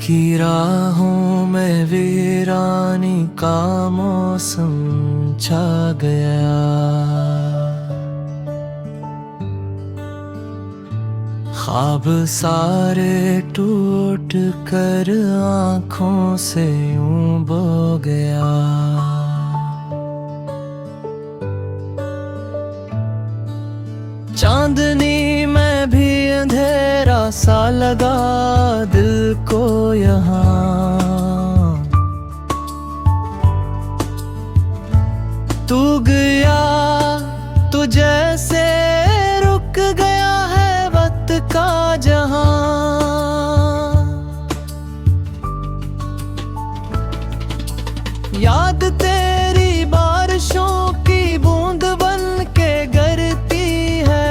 की राहों में वीरानी का मौसम छा गया। ख्वाब सारे टूट कर आँखों से यूं बो गया। चांदनी में भी अंधेरा सा लगा दिल को यहाँ। तू गया तू जैसे रुक गया है वक्त का जहां। याद तेरी बारिशों की बूंद बन के गिरती है।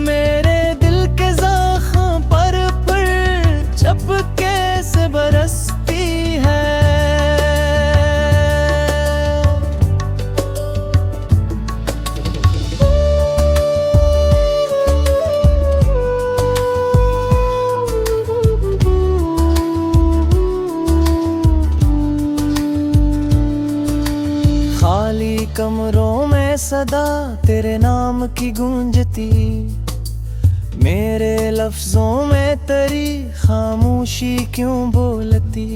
मेरे दिल के ज़ख्म पर फिर चपके से बरसती है। खाली कमरों में सदा तेरे नाम की गूंजती। मेरे लफ्जों में तेरी खामोशी क्यों बोलती।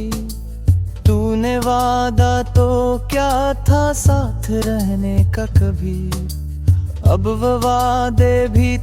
तूने वादा तो क्या था साथ रहने का कभी। अब वो वादे भी